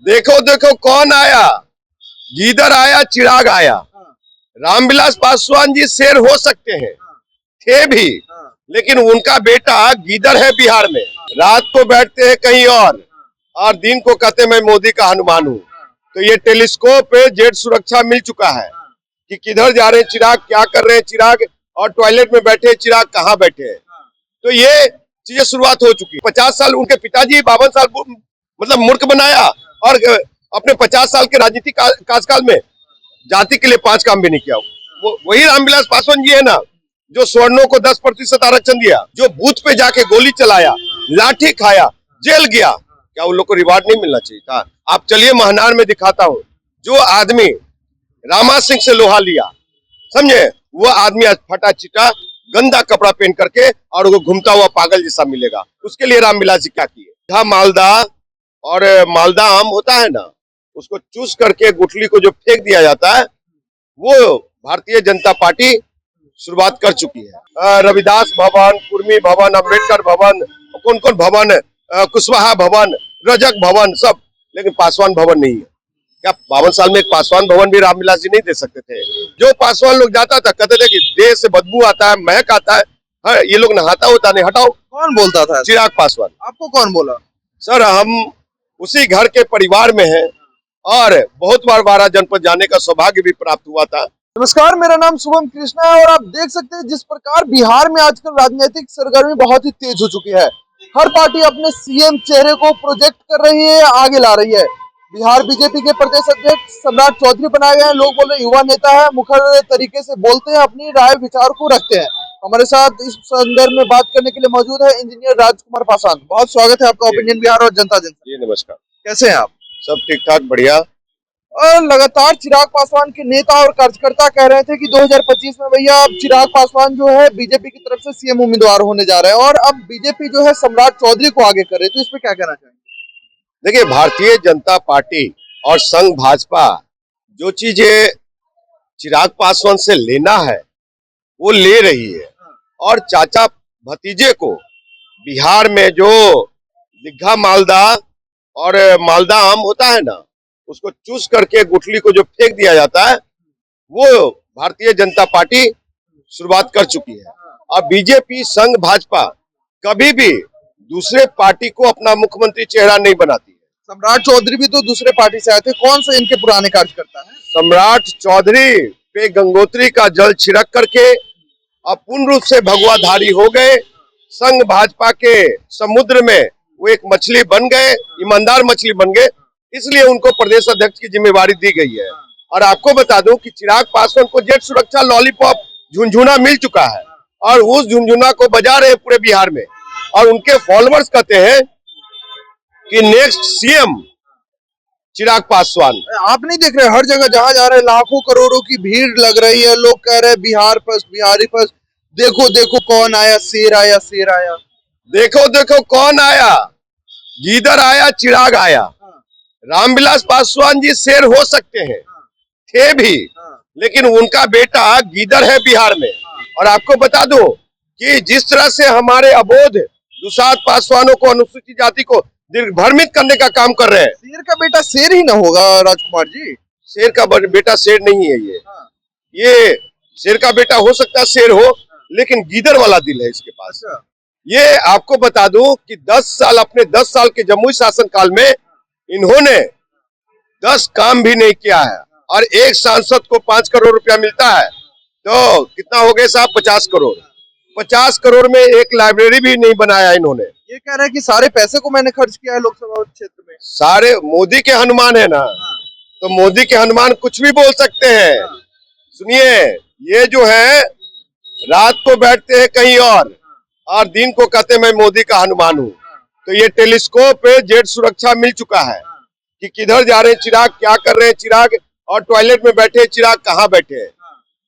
देखो देखो कौन आया, गीदड़ आया चिराग आया। रामविलास पासवान जी शेर हो सकते हैं, थे भी, लेकिन उनका बेटा गीदड़ है बिहार में। रात को बैठते हैं कहीं और दिन को कहते मैं मोदी का हनुमान हूँ। तो ये टेलीस्कोप पे जेट सुरक्षा मिल चुका है कि किधर जा रहे हैं चिराग, क्या कर रहे हैं चिराग, और टॉयलेट में बैठे चिराग कहाँ बैठे हैं। तो ये चीजें शुरुआत हो चुकी है। 50 साल उनके पिताजी 52 साल मतलब मूर्ख बनाया, और अपने 50 साल के राजनीतिक कार्यकाल में जाति के लिए 5 काम भी नहीं किया। वही रामविलास पासवान जी है ना, जो स्वर्णों को 10% आरक्षण दिया, जो बूथ पे जाके गोली चलाया, लाठी खाया, जेल गया। क्या उन लोग को रिवार्ड नहीं मिलना चाहिए था? आप चलिए महनार में दिखाता हूँ, जो आदमी रामा सिंह से लोहा लिया, समझे, वो आदमी आज फटा चिटा गंदा कपड़ा पहन करके और वो घूमता हुआ पागल जैसा मिलेगा। उसके लिए रामविलास जी क्या किए? जहाँ मालदा और मालदा आम होता है ना, उसको चूस करके गुठली को जो फेंक दिया जाता है, वो भारतीय जनता पार्टी शुरुआत कर चुकी है। रविदास भवन, कुर्मी भवन, अम्बेडकर भवन, कौन कौन भवन, कुशवाहा भवन, रजक भवन, सब, लेकिन पासवान भवन नहीं है। क्या 52 साल में एक पासवान भवन भी रामविलास जी नहीं दे सकते थे? जो पासवान लोग जाता था कहते थे कि देह से बदबू आता है, महक आता है, ये लोग नहाता होता नहीं, हटाओ। कौन बोलता था? चिराग पासवान। आपको कौन बोला? सर, हम उसी घर के परिवार में हैं और बहुत बार 12 जनपद जाने का सौभाग्य भी प्राप्त हुआ था। नमस्कार, मेरा नाम शुभम कृष्णा है और आप देख सकते हैं जिस प्रकार बिहार में आजकल राजनीतिक सरगर्मी बहुत ही तेज हो चुकी है। हर पार्टी अपने सीएम चेहरे को प्रोजेक्ट कर रही है, आगे ला रही है। बिहार बीजेपी के प्रदेश अध्यक्ष सम्राट चौधरी बनाए गए हैं। लोग बोल रहे युवा नेता है, मुखर तरीके से बोलते हैं, अपनी राय विचार को रखते हैं। हमारे साथ इस संदर्भ में बात करने के लिए मौजूद है इंजीनियर राजकुमार पासवान। बहुत स्वागत है आपका ओपिनियन बिहार और जनता जनता। जी नमस्कार। कैसे हैं आप? सब ठीक ठाक, बढ़िया। और लगातार चिराग पासवान के नेता और कार्यकर्ता कह रहे थे कि 2025 में भैया अब चिराग पासवान जो है बीजेपी की तरफ से सीएम उम्मीदवार होने जा रहे हैं, और अब बीजेपी जो है सम्राट चौधरी को आगे कर रही है। तो इस पे क्या कहना चाहेंगे? देखिए, भारतीय जनता पार्टी और संघ भाजपा जो चीजें चिराग पासवान से लेना है वो ले रही है, और चाचा भतीजे को बिहार में जो दिग्घा मालदा और मालदा आम होता है ना, उसको चूस करके गुठली को जो फेंक दिया जाता है, वो भारतीय जनता पार्टी शुरुआत कर चुकी है। और बीजेपी संघ भाजपा कभी भी दूसरे पार्टी को अपना मुख्यमंत्री चेहरा नहीं बनाती है। सम्राट चौधरी भी तो दूसरे पार्टी से आए थे, कौन सा इनके पुराने कार्यकर्ता है? सम्राट चौधरी पे गंगोत्री का जल छिड़क करके अब पूर्ण रूप से भगवाधारी हो गए। संघ भाजपा के समुद्र में वो एक मछली बन गए, ईमानदार मछली बन गए, इसलिए उनको प्रदेश अध्यक्ष की जिम्मेवारी दी गई है। और आपको बता दूं कि चिराग पासवान को जेट सुरक्षा लॉलीपॉप झुनझुना मिल चुका है, और उस झुनझुना को बजा रहे हैं पूरे बिहार में। और उनके फॉलोअर्स कहते हैं कि नेक्स्ट सीएम चिराग पासवान। आप नहीं देख रहे हर जगह जहां जा रहे हैं लाखों करोड़ों की भीड़ लग रही है, लोग कह रहे हैं बिहार फर्स्ट, बिहारी फर्स्ट। देखो देखो कौन आया, शेर आया, शेर आया। देखो देखो कौन आया, गीदड़ आया चिराग आया। रामविलास पासवान जी शेर हो सकते हैं, थे भी, लेकिन उनका बेटा गीदड़ है बिहार में। और आपको बता दो कि जिस तरह से हमारे अबोध दुसाध पासवानों को, अनुसूचित जाति को दिग्भ्रमित करने का काम कर रहे हैं। शेर का बेटा शेर ही ना होगा राजकुमार जी? शेर का बेटा शेर नहीं है ये शेर का बेटा हो सकता है शेर हो, लेकिन गीदड़ वाला दिल है इसके पास। ये आपको बता दूं कि 10 साल के जमुई शासन काल में इन्होंने 10 काम भी नहीं किया है, और एक सांसद को 5 करोड़ रुपया मिलता है, तो कितना हो गए साहब? 50 करोड़। 50 करोड़ में एक लाइब्रेरी भी नहीं बनाया इन्होंने। ये कह रहे हैं कि सारे पैसे को मैंने खर्च किया है लोकसभा क्षेत्र में। सारे मोदी के हनुमान है ना, तो मोदी के हनुमान कुछ भी बोल सकते हैं। सुनिए, ये जो है रात को बैठते हैं कहीं और दिन को कहते मैं मोदी का हनुमान हूँ। तो ये टेलीस्कोप पे जेट सुरक्षा मिल चुका है कि किधर जा रहे हैं चिराग, क्या कर रहे हैं चिराग, और टॉयलेट में बैठे चिराग कहाँ बैठे हैं।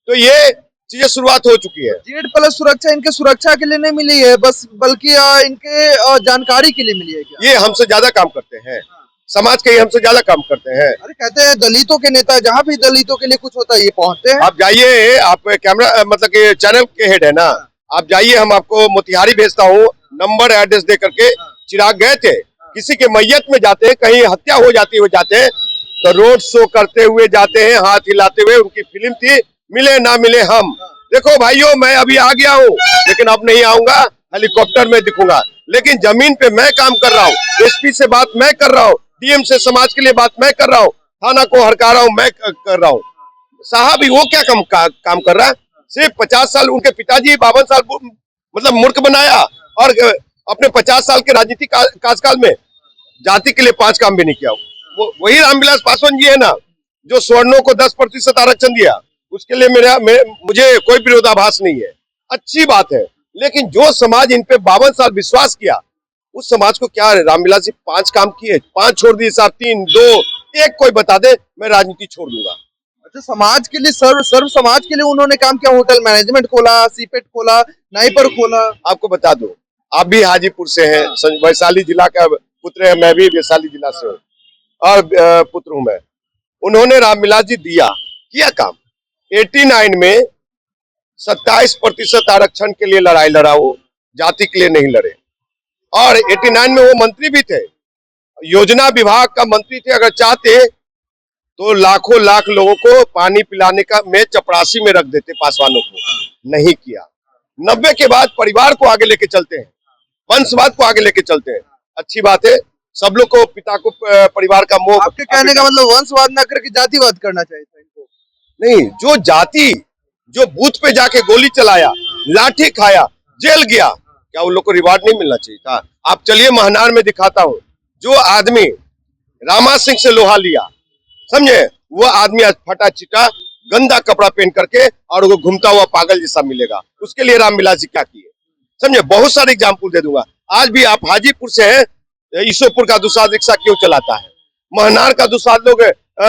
तो ये चीजें शुरुआत हो चुकी है। जेड प्लस सुरक्षा इनके सुरक्षा के लिए नहीं मिली है बस, बल्कि इनके जानकारी के लिए मिली है क्या? ये हमसे ज्यादा काम करते हैं, समाज के हमसे ज्यादा काम करते हैं। अरे कहते हैं दलितों के नेता, जहाँ भी दलितों के लिए कुछ होता है ये पहुंचते हैं। आप जाइए, आप कैमरा मतलब कि चैनल के हेड है ना, आप जाइए, हम आपको मोतिहारी भेजता हूँ, नंबर एड्रेस दे करके। चिराग गए थे, किसी के मैयत में जाते हैं, कहीं हत्या हो जाती हुए जाते हैं, तो रोड शो करते हुए जाते हैं, हाथ हिलाते हुए। उनकी फिल्म थी मिले ना मिले हम। देखो भाइयों, मैं अभी आ गया हूँ, लेकिन अब नहीं आऊंगा, हेलीकॉप्टर में दिखूंगा, लेकिन जमीन पे मैं काम कर रहा हूँ। एसपी से बात मैं कर रहा हूँ, डीएम से समाज के लिए बात मैं कर रहा हूँ, थाना को हड़का रहा हूँ मैं कर रहा हूँ। साहब वो क्या काम कर रहा है? सिर्फ 50 साल उनके पिताजी 52 साल मतलब मूर्ख बनाया, और अपने 50 साल के राजनीतिक कार्यकाल में जाति के लिए 5 काम भी नहीं किया। वही रामविलास पासवान जी है ना, जो स्वर्णों को 10% आरक्षण दिया। उसके लिए मुझे कोई विरोधाभास नहीं है, अच्छी बात है। लेकिन जो समाज इन पे 52 साल विश्वास किया, उस समाज को क्या रामविलास जी 5 काम किए? 5 छोड़ दिए साहब, 3, 2, 1 कोई बता दे, मैं राजनीति छोड़ दूंगा। अच्छा, समाज के लिए सर्व समाज के लिए उन्होंने काम किया। होटल मैनेजमेंट खोला, सीपेट खोला, नाइपर खोला। आपको बता दूं, आप भी हाजीपुर से हैं, वैशाली जिला का पुत्र है, मैं भी वैशाली जिला से हूँ और पुत्र हूं मैं। उन्होंने रामविलास जी किया काम। 89 में 27% आरक्षण के लिए लड़ाई लड़ा, वो जाति के लिए नहीं लड़े। और 89 में वो मंत्री भी थे, योजना विभाग का मंत्री थे। अगर चाहते तो लाखों लाख लोगों को पानी पिलाने का में चपरासी में रख देते पासवानों को, नहीं किया। 90 के बाद परिवार को आगे लेके चलते हैं, वंशवाद को आगे लेके चलते हैं। अच्छी बात है, सब लोग को पिता को परिवार का मोह। आपके कहने का मतलब वंशवाद ना करके जातिवाद करना चाहिए था इनको? नहीं, जो जाति, जो बूथ पे जाके गोली चलाया, लाठी खाया, जेल गया, क्या उन लोग को रिवार्ड नहीं मिलना चाहिए था? आप चलिए महनार में दिखाता हूँ, जो आदमी रामा सिंह से लोहा लिया, समझे, वो आदमी आज फटा चिटा गंदा कपड़ा पहन करके और वो घूमता हुआ पागल जैसा मिलेगा। उसके लिए रामविलास जी क्या किए, समझे? बहुत सारे एग्जाम्पल दे दूंगा। आज भी आप हाजीपुर से हैं, ईश्वरपुर का दूसरा रिक्शा क्यों चलाता है? महनार का दूसरा लोग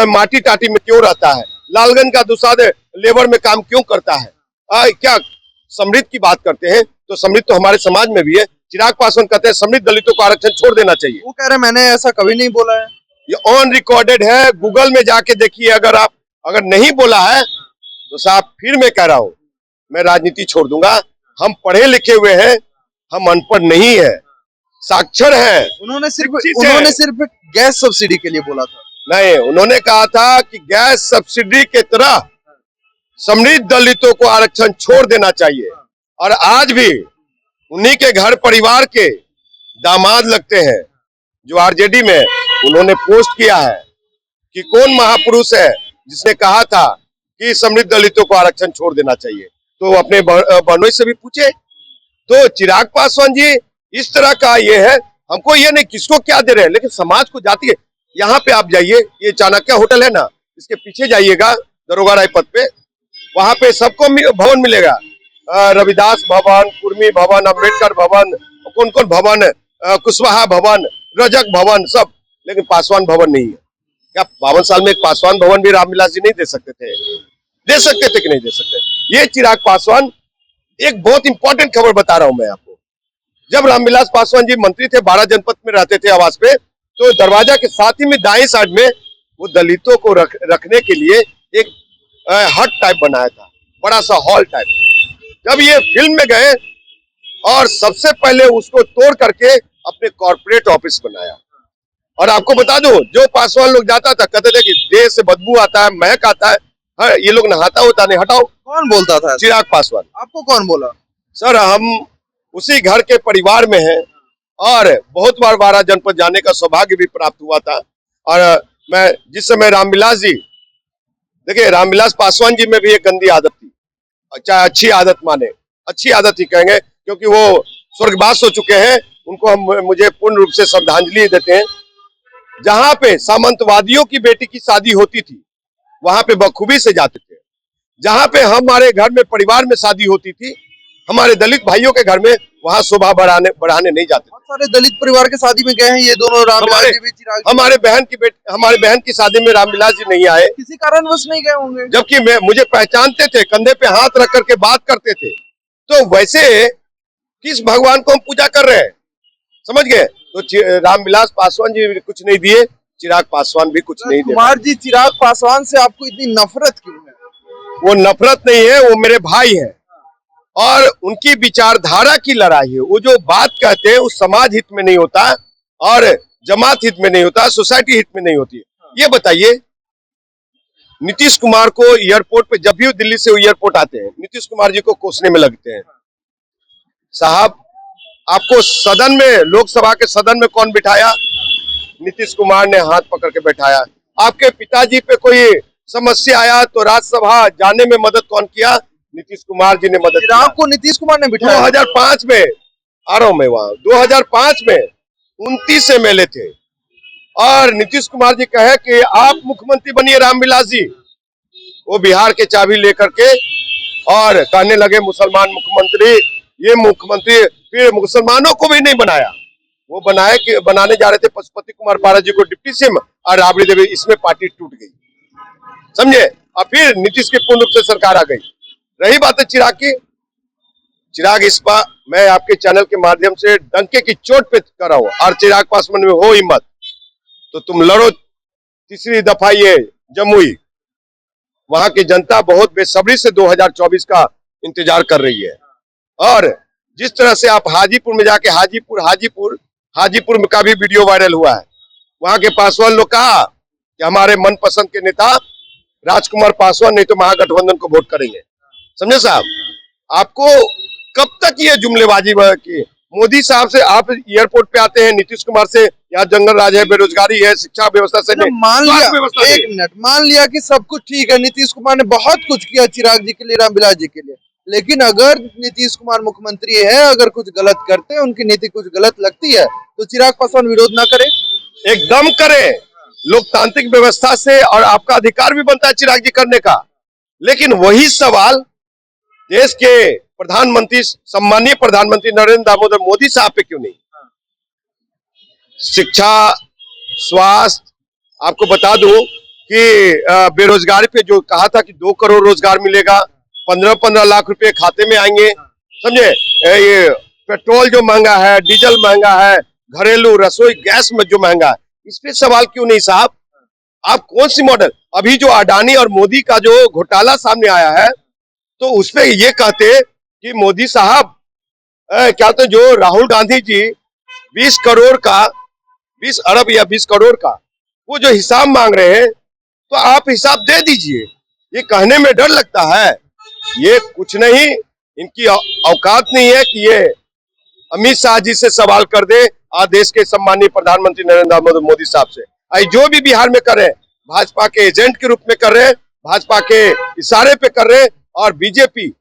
माटी टाटी में क्यों रहता है? लालगंज का दूसरा लेबर में काम क्यों करता है? क्या समृद्ध की बात करते हैं तो समृद्ध तो हमारे समाज में भी है। चिराग पासवान कहते हैं समृद्ध दलितों को आरक्षण छोड़ देना चाहिए। वो कह रहे मैंने ऐसा कभी नहीं बोला है। ये ऑन रिकॉर्डेड है, गूगल में जाके देखिए। अगर नहीं बोला है तो साहब फिर मैं कह रहा हूँ, मैं राजनीति छोड़ दूंगा। हम पढ़े लिखे हुए हैं, हम अनपढ़ नहीं है, साक्षर है। उन्होंने सिर्फ गैस सब्सिडी के लिए बोला था। नहीं, उन्होंने कहा था कि गैस सब्सिडी के तरह समृद्ध दलितों को आरक्षण छोड़ देना चाहिए। और आज भी उन्हीं के घर परिवार के दामाद लगते हैं जो आरजेडी में, उन्होंने पोस्ट किया है कि कौन महापुरुष है जिसने कहा था कि समृद्ध दलितों को आरक्षण छोड़ देना चाहिए। तो अपने बहनोई से भी पूछे। तो चिराग पासवान जी इस तरह का ये है, हमको ये नहीं किसको क्या दे रहे हैं, लेकिन समाज को जाती है। यहाँ पे आप जाइए, ये चाणक्य होटल है ना, इसके पीछे जाइएगा दरोगा राय पथ पे, वहां पे सबको भवन मिलेगा। रविदास भवन, कुर्मी भवन, अम्बेडकर भवन, कौन कौन भवन, कुशवाहा भवन, रजक भवन, सब, लेकिन पासवान भवन नहीं है। क्या 52 साल में एक पासवान भवन भी रामविलास जी नहीं दे सकते थे? दे सकते थे कि नहीं दे सकते? ये चिराग पासवान, एक बहुत इंपॉर्टेंट खबर बता रहा हूं मैं आपको। जब रामविलास पासवान जी मंत्री थे, 12 जनपद में रहते थे आवास पे, तो दरवाजा के साथ ही में दाएं साइड में वो दलितों को रखने के लिए एक हट टाइप बनाया था, बड़ा सा हॉल टाइप। जब ये फिल्म में गए और सबसे पहले उसको तोड़ करके अपने कॉर्पोरेट ऑफिस बनाया। और आपको बता दूं, जो पासवान लोग जाता था कहते थे कि देह से बदबू आता है, महक आता है, ये लोग नहाता होता नहीं, हटाओ। कौन बोलता था? चिराग पासवान। आपको कौन बोला? सर, हम उसी घर के परिवार में हैं और बहुत बार 12 जनपद जाने का सौभाग्य भी प्राप्त हुआ था। और मैं जिस समय रामविलास जी, देखिए रामविलास पासवान जी में भी एक गंदी आदत थी, चाहे अच्छी आदत माने, अच्छी आदत ही कहेंगे क्योंकि वो स्वर्गवास हो चुके हैं। उनको हम मुझे पूर्ण रूप से श्रद्धांजलि देते हैं। जहां पे सामंतवादियों की बेटी की शादी होती थी, वहां पे बखूबी से जाते थे। जहां पे हमारे घर में परिवार में शादी होती थी, हमारे दलित भाइयों के घर में, वहां शोभा बढ़ाने नहीं जाते। बहुत सारे दलित परिवार के शादी में गए हैं ये दोनों, रामविलास जी भी, चिराग जी। हमारे बहन की शादी में रामविलास जी नहीं आए, किसी कारणवश नहीं गए होंगे। जबकि मुझे पहचानते थे, कंधे पे हाथ रख करके बात करते थे। तो वैसे किस भगवान को हम पूजा कर रहे हैं, समझ गए? तो रामविलास पासवान जी कुछ नहीं दिए, चिराग पासवान भी कुछ नहीं दिए। कुमार जी, चिराग पासवान से आपको इतनी नफरत क्यों है? वो नफरत नहीं है, वो मेरे भाई है और उनकी विचारधारा की लड़ाई है। वो जो बात कहते हैं उस समाज हित में नहीं होता। और जमात हित में नहीं होता, सोसाइटी हित में नहीं होती है। ये बताइए, नीतीश कुमार को एयरपोर्ट पे जब भी दिल्ली से एयरपोर्ट आते हैं, नीतीश कुमार जी को कोसने में लगते हैं। साहब, आपको सदन में, लोकसभा के सदन में कौन बिठाया? नीतीश कुमार ने हाथ पकड़ के बैठाया। आपके पिताजी पे कोई समस्या आया तो राज्यसभा जाने में मदद कौन किया? नीतीश कुमार जी ने मदद किया। चिराग को नीतीश कुमार ने बिठाया। 2005 में आ रहा हूं मैं वहां, 2005 में 29 MLA थे और नीतीश कुमार जी कहे कि आप मुख्यमंत्री बनिए रामविलास जी। वो बिहार के चाबी लेकर के और कहने लगे मुसलमान मुख्यमंत्री, ये मुख्यमंत्री। फिर मुसलमानों को भी नहीं बनाया, वो बनाने जा रहे थे पशुपति कुमार पारस जी को डिप्टी सीएम और राबड़ी देवी। इसमें पार्टी टूट गई, समझे। और फिर नीतीश की पूर्ण रूप से सरकार आ गई। रही बात है चिराग की, चिराग इस बार मैं आपके चैनल के माध्यम से डंके की चोट पे कर रहा हूं, और चिराग पासवान में हो हिम्मत तो तुम लड़ो तीसरी दफा ये जमुई। वहां की जनता बहुत बेसब्री से 2024 का इंतजार कर रही है। और जिस तरह से आप हाजीपुर में जाके हाजीपुर में का भी वीडियो वायरल हुआ है, वहां के पासवान लोग कहा कि हमारे मनपसंद के नेता राजकुमार पासवान, नहीं तो महागठबंधन को वोट करेंगे। समझे साहब, आपको कब तक ये जुमलेबाजी की? मोदी साहब से आप एयरपोर्ट पे आते हैं, नीतीश कुमार से यहाँ जंगल राज है, बेरोजगारी है, शिक्षा व्यवस्था से नहीं, मान लिया, व्यवस्था एक मिनट, मान लिया कि सब कुछ ठीक है, नीतीश कुमार ने बहुत कुछ किया चिराग जी के लिए, रामविलास जी के लिए, लेकिन अगर नीतीश कुमार मुख्यमंत्री है, अगर कुछ गलत करते हैं, उनकी नीति कुछ गलत लगती है, तो चिराग पासवान विरोध ना करे? एकदम करे, लोकतांत्रिक व्यवस्था से, और आपका अधिकार भी बनता है चिराग जी करने का। लेकिन वही सवाल देश के प्रधानमंत्री, सम्मानीय प्रधानमंत्री नरेंद्र दामोदर मोदी साहब पे क्यों नहीं? शिक्षा, स्वास्थ्य, आपको बता दूं कि बेरोजगारी पे जो कहा था कि 2 करोड़ रोजगार मिलेगा, 15-15 लाख रुपए खाते में आएंगे, समझे। ये पेट्रोल जो महंगा है, डीजल महंगा है, घरेलू रसोई गैस में जो महंगा है, इस पे सवाल क्यों नहीं साहब? आप कौन सी मॉडल, अभी जो अडानी और मोदी का जो घोटाला सामने आया है, तो उसपे ये कहते कि मोदी साहब क्या तो जो राहुल गांधी जी 20 अरब या 20 करोड़ का वो जो हिसाब मांग रहे हैं, तो आप हिसाब दे दीजिए। ये कहने में डर लगता है, ये कुछ नहीं, इनकी औकात नहीं है कि ये अमित शाह जी से सवाल कर दे, आज देश के सम्मानीय प्रधानमंत्री नरेंद्र मोदी साहब से। आई जो भी बिहार में कर रहे हैं, भाजपा के एजेंट के रूप में कर रहे हैं, भाजपा के इशारे पे कर रहे हैं। और बीजेपी,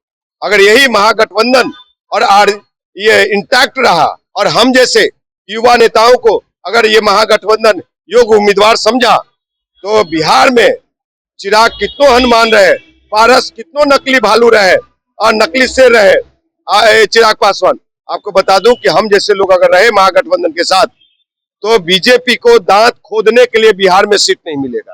अगर यही महागठबंधन और ये इंटैक्ट रहा, और हम जैसे युवा नेताओं को अगर ये महागठबंधन योग्य उम्मीदवार समझा, तो बिहार में चिराग कितनों हनुमान रहे, पारस कितनों नकली भालू रहे और नकली शेर रहे। चिराग पासवान, आपको बता दूं कि हम जैसे लोग अगर रहे महागठबंधन के साथ, तो बीजेपी को दांत खोदने के लिए बिहार में सीट नहीं मिलेगा।